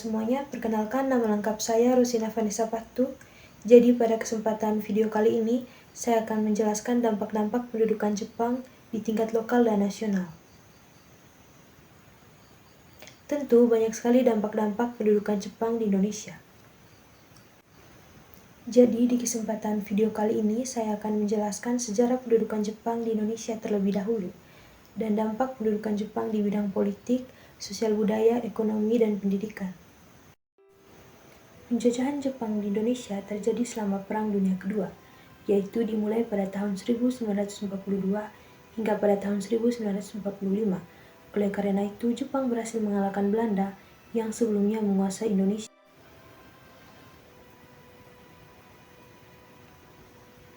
semuanya, perkenalkan nama lengkap saya Rosina Vanessa Patu. Jadi pada kesempatan video kali ini, saya akan menjelaskan dampak-dampak pendudukan Jepang di tingkat lokal dan nasional. Tentu banyak sekali dampak-dampak pendudukan Jepang di Indonesia. Jadi di kesempatan video kali ini, saya akan menjelaskan sejarah pendudukan Jepang di Indonesia terlebih dahulu, dan dampak pendudukan Jepang di bidang politik, sosial budaya, ekonomi, dan pendidikan. Penjajahan Jepang di Indonesia terjadi selama Perang Dunia Kedua, yaitu dimulai pada tahun 1942 hingga pada tahun 1945. Oleh karena itu, Jepang berhasil mengalahkan Belanda yang sebelumnya menguasai Indonesia.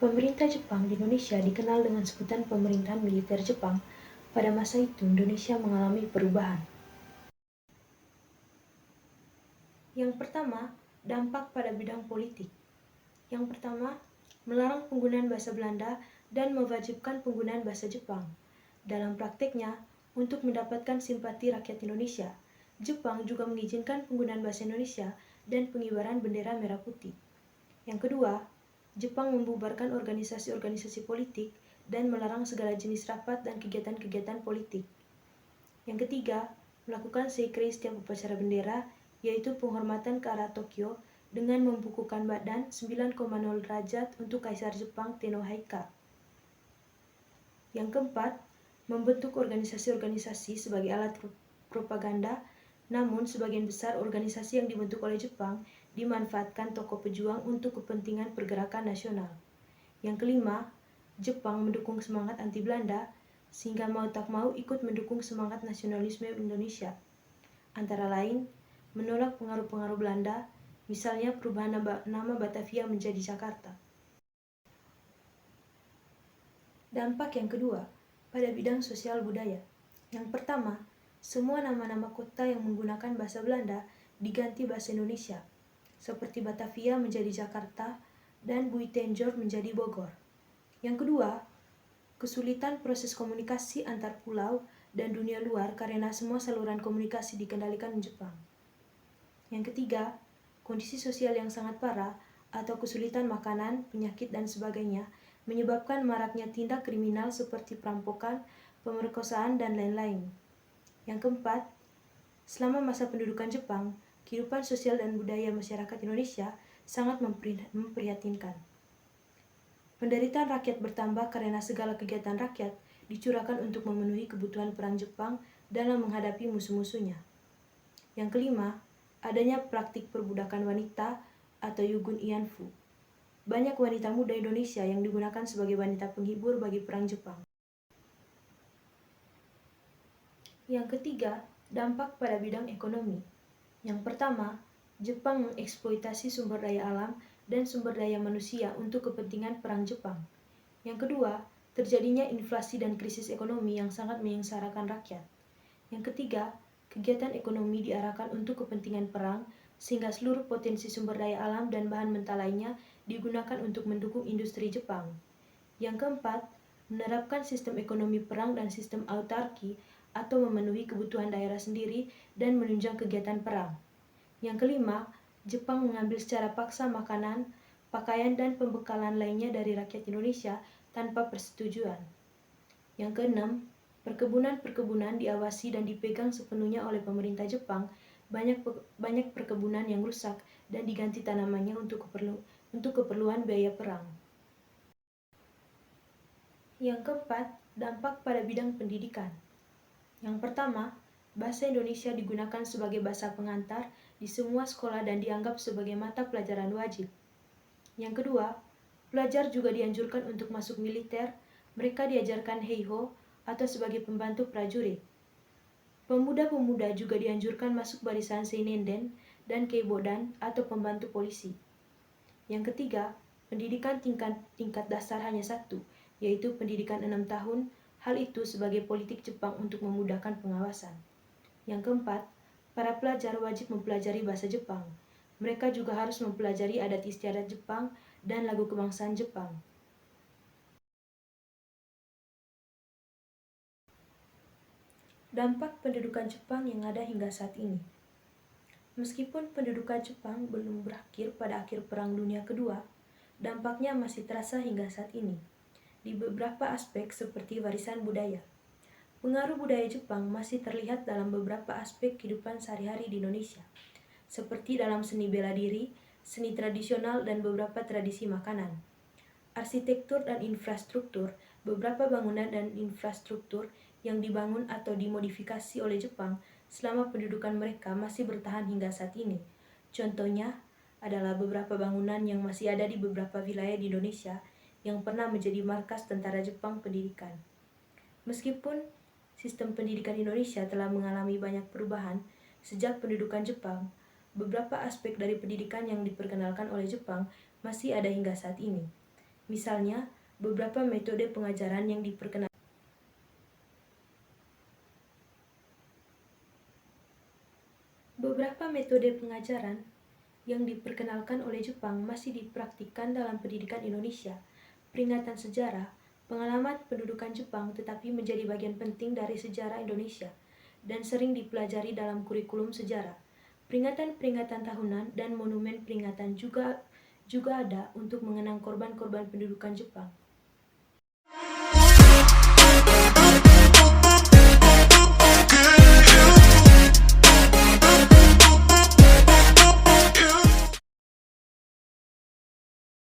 Pemerintah Jepang di Indonesia dikenal dengan sebutan pemerintahan militer Jepang. Pada masa itu, Indonesia mengalami perubahan. Yang pertama, dampak pada bidang politik. Yang pertama, melarang penggunaan bahasa Belanda dan mewajibkan penggunaan bahasa Jepang. Dalam prakteknya, untuk mendapatkan simpati rakyat Indonesia, Jepang juga mengizinkan penggunaan bahasa Indonesia dan pengibaran bendera merah putih. Yang kedua, Jepang membubarkan organisasi-organisasi politik dan melarang segala jenis rapat dan kegiatan-kegiatan politik. Yang ketiga, melakukan seikri setiap upacara bendera, yaitu penghormatan ke arah Tokyo dengan membukukan badan 9,0 derajat untuk Kaisar Jepang Tenno-Heika. Yang keempat, membentuk organisasi-organisasi sebagai alat propaganda, namun sebagian besar organisasi yang dibentuk oleh Jepang dimanfaatkan tokoh pejuang untuk kepentingan pergerakan nasional. Yang kelima, Jepang mendukung semangat anti Belanda, sehingga mau tak mau ikut mendukung semangat nasionalisme Indonesia. Antara lain, menolak pengaruh-pengaruh Belanda, misalnya perubahan nama Batavia menjadi Jakarta. Dampak yang kedua, pada bidang sosial budaya. Yang pertama, semua nama-nama kota yang menggunakan bahasa Belanda diganti bahasa Indonesia, seperti Batavia menjadi Jakarta dan Buitenjor menjadi Bogor. Yang kedua, kesulitan proses komunikasi antar pulau dan dunia luar karena semua saluran komunikasi dikendalikan Jepang. Yang ketiga, kondisi sosial yang sangat parah atau kesulitan makanan, penyakit, dan sebagainya menyebabkan maraknya tindak kriminal seperti perampokan, pemerkosaan, dan lain-lain. Yang keempat, selama masa pendudukan Jepang, kehidupan sosial dan budaya masyarakat Indonesia sangat memprihatinkan. Penderitaan rakyat bertambah karena segala kegiatan rakyat dicurahkan untuk memenuhi kebutuhan perang Jepang dalam menghadapi musuh-musuhnya. Yang kelima, adanya praktik perbudakan wanita atau Yugun Ianfu. Banyak wanita muda Indonesia yang digunakan sebagai wanita penghibur bagi perang Jepang. Yang ketiga, dampak pada bidang ekonomi. Yang pertama, Jepang mengeksploitasi sumber daya alam dan sumber daya manusia untuk kepentingan perang Jepang. Yang kedua, terjadinya inflasi dan krisis ekonomi yang sangat menyengsarakan rakyat. Yang ketiga, kegiatan ekonomi diarahkan untuk kepentingan perang, sehingga seluruh potensi sumber daya alam dan bahan mentah lainnya digunakan untuk mendukung industri Jepang. Yang keempat, menerapkan sistem ekonomi perang dan sistem autarki atau memenuhi kebutuhan daerah sendiri dan menunjang kegiatan perang. Yang kelima, Jepang mengambil secara paksa makanan, pakaian, dan pembekalan lainnya dari rakyat Indonesia tanpa persetujuan. Yang keenam, perkebunan-perkebunan diawasi dan dipegang sepenuhnya oleh pemerintah Jepang. Banyak perkebunan yang rusak dan diganti tanamannya untuk keperluan biaya perang. Yang keempat, dampak pada bidang pendidikan. Yang pertama, bahasa Indonesia digunakan sebagai bahasa pengantar di semua sekolah dan dianggap sebagai mata pelajaran wajib. Yang kedua, pelajar juga dianjurkan untuk masuk militer. Mereka diajarkan heiho atau sebagai pembantu prajurit. Pemuda-pemuda juga dianjurkan masuk barisan seinenden dan keibodan atau pembantu polisi. Yang ketiga, pendidikan tingkat dasar hanya satu, yaitu pendidikan 6 tahun. Hal itu sebagai politik Jepang untuk memudahkan pengawasan. Yang keempat, para pelajar wajib mempelajari bahasa Jepang. Mereka juga harus mempelajari adat istiadat Jepang dan lagu kebangsaan Jepang. Dampak pendudukan Jepang yang ada hingga saat ini. Meskipun pendudukan Jepang belum berakhir pada akhir Perang Dunia Kedua, dampaknya masih terasa hingga saat ini, di beberapa aspek seperti warisan budaya. Pengaruh budaya Jepang masih terlihat dalam beberapa aspek kehidupan sehari-hari di Indonesia, seperti dalam seni bela diri, seni tradisional, dan beberapa tradisi makanan. Arsitektur dan infrastruktur, beberapa bangunan dan infrastruktur yang dibangun atau dimodifikasi oleh Jepang selama pendudukan mereka masih bertahan hingga saat ini. Contohnya adalah beberapa bangunan yang masih ada di beberapa wilayah di Indonesia yang pernah menjadi markas tentara Jepang pendidikan. Meskipun sistem pendidikan Indonesia telah mengalami banyak perubahan sejak pendudukan Jepang, beberapa aspek dari pendidikan yang diperkenalkan oleh Jepang masih ada hingga saat ini. Misalnya, beberapa metode pengajaran yang diperkenalkan oleh Jepang masih dipraktikkan dalam pendidikan Indonesia. Peringatan sejarah, pengalaman pendudukan Jepang tetapi menjadi bagian penting dari sejarah Indonesia dan sering dipelajari dalam kurikulum sejarah. Peringatan-peringatan tahunan dan monumen peringatan juga ada untuk mengenang korban-korban pendudukan Jepang.